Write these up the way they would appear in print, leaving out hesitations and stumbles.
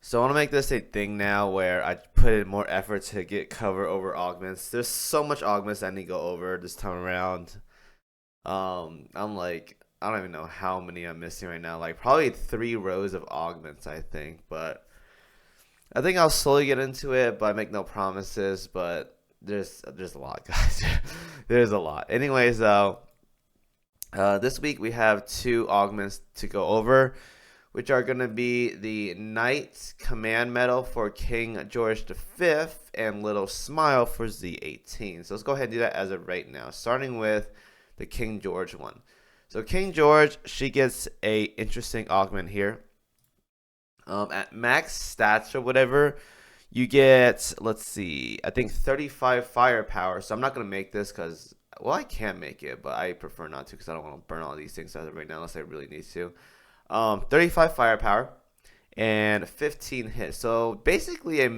So I want to make this a thing now where I put in more effort to get cover over augments. There's so much augments I need to go over this time around. I'm like, I don't even know how many I'm missing right now. Like probably 3 rows of augments, I think. But I think I'll slowly get into it, but I make no promises. But there's a lot, guys. There's a lot. Anyways, though, this week we have 2 augments to go over, which are going to be the Knight Command Medal for King George V and Little Smile for Z18. So let's go ahead and do that as of right now, starting with the King George one. So King George, she gets a interesting augment here. At max stats or whatever, you get, let's see, I think 35 firepower. So I'm not going to make this because, well, I can make it, but I prefer not to because I don't want to burn all these things as of right now unless I really need to. 35 firepower and 15 hits. So basically a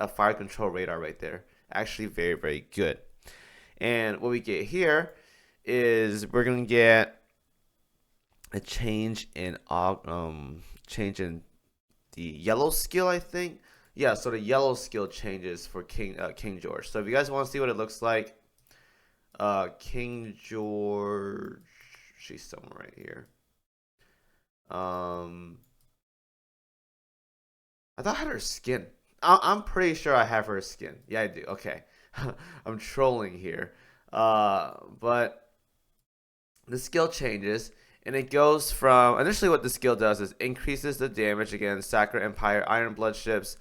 fire control radar right there. Actually very, very good. And what we get here is we're going to get a change in the yellow skill, I think. Yeah, so the yellow skill changes for King George. So if you guys want to see what it looks like, King George, she's somewhere right here. I thought I had her skin. I'm pretty sure I have her skin. Yeah, I do. Okay. I'm trolling here. But the skill changes, and it goes from initially what the skill does is increases the damage against Sacred Empire Iron Blood ships,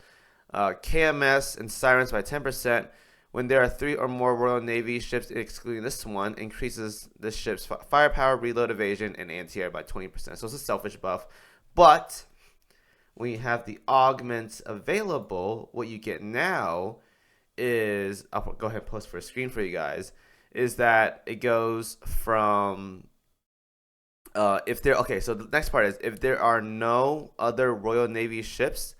KMS, and Sirens by 10%. When there are 3 or more Royal Navy ships, excluding this one, increases the ship's firepower, reload evasion, and anti-air by 20%. So it's a selfish buff. But when you have the augments available, what you get now is, I'll go ahead and post for a screen for you guys, is that it goes from, so the next part is, if there are no other Royal Navy ships,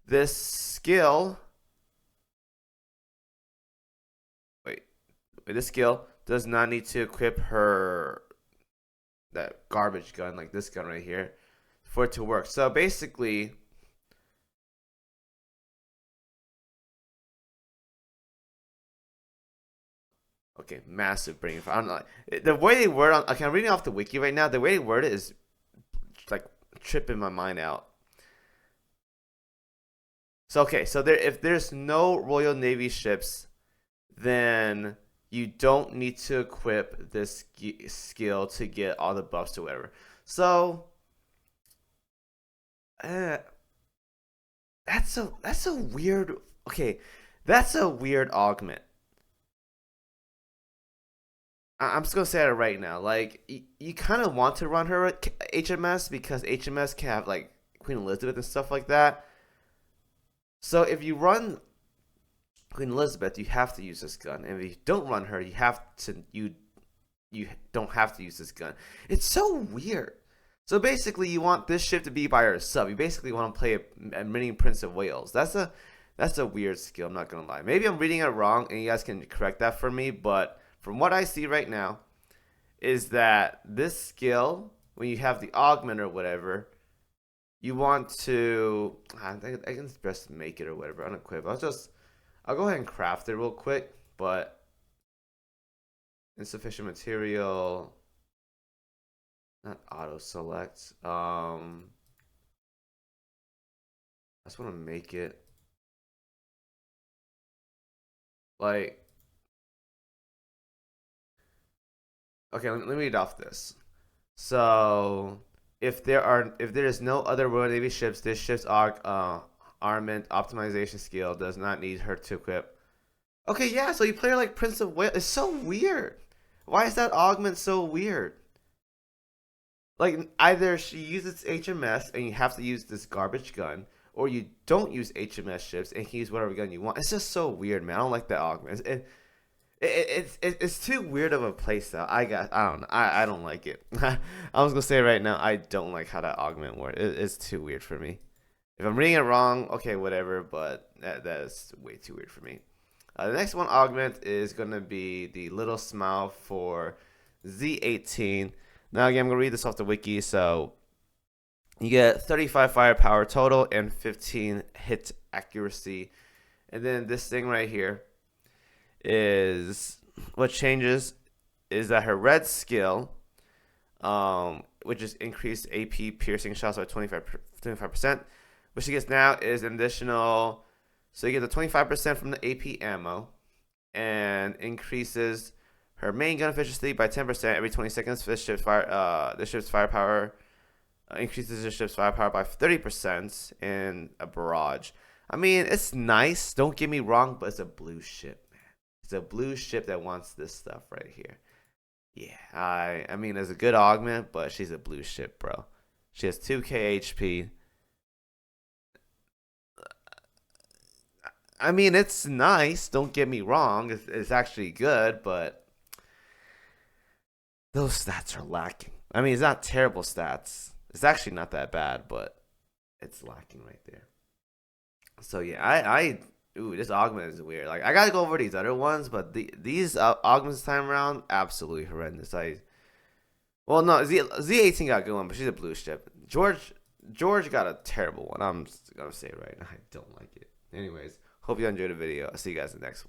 this skill, this skill does not need to equip that garbage gun, like this gun right here, for it to work. So basically, okay, massive brain fart. I don't know. The way they word on, okay, I'm reading off the wiki right now. The way they word it is like tripping my mind out. So okay, so if there's no Royal Navy ships, then you don't need to equip this skill to get all the buffs or whatever. So, uh, that's a weird. Okay, that's a weird augment. I'm just gonna say it right now. Like you kind of want to run her at HMS because HMS can have like Queen Elizabeth and stuff like that. So if you run Queen Elizabeth, you have to use this gun, and if you don't run her, you don't have to use this gun. It's so weird. So basically, you want this ship to be by herself. You basically want to play a mini Prince of Wales. That's a weird skill. I'm not gonna lie. Maybe I'm reading it wrong, and you guys can correct that for me. But from what I see right now, is that this skill, when you have the augment or whatever, you want to. I can just make it or whatever. Unequip. I'll go ahead and craft it real quick, but insufficient material. Not auto select. I just want to make it like, okay, let me read off this. So if there is no other Royal Navy ships, this ship's armament optimization skill does not need her to equip. Okay, yeah, so you play her like Prince of Wales. It's so weird. Why is that augment so weird? Like either she uses HMS and you have to use this garbage gun, or you don't use HMS ships and can use whatever gun you want. It's just so weird, man. I don't like that augment. It's too weird of a playstyle. I don't know. I don't like it. I was gonna say right now I don't like how that augment works. It's too weird for me. If I'm reading it wrong, okay, whatever. But that is way too weird for me. The next one augment is gonna be the little smile for Z18. Now again, I'm gonna read this off the wiki. So You get 35 firepower total and 15 hit accuracy. And then this thing right here is what changes is that her red skill, which is increased AP piercing shots by 25%. What she gets now is an additional, so you get the 25% from the AP ammo, and increases her main gun efficiency by 10% every 20 seconds. This ship's firepower increases the ship's firepower by 30% in a barrage. I mean, it's nice. Don't get me wrong, but it's a blue ship, man. It's a blue ship that wants this stuff right here. Yeah, I mean, it's a good augment, but she's a blue ship, bro. She has 2k HP. I mean, it's nice. Don't get me wrong. It's actually good, but those stats are lacking. I mean, it's not terrible stats. It's actually not that bad, but it's lacking right there. So yeah, ooh, this augment is weird. Like I gotta go over these other ones, but these augments this time around absolutely horrendous. Well, no, Z18 got a good one, but she's a blue ship. George got a terrible one. I'm just gonna say it right now. I don't like it. Anyways, hope you enjoyed the video. I'll see you guys in the next one.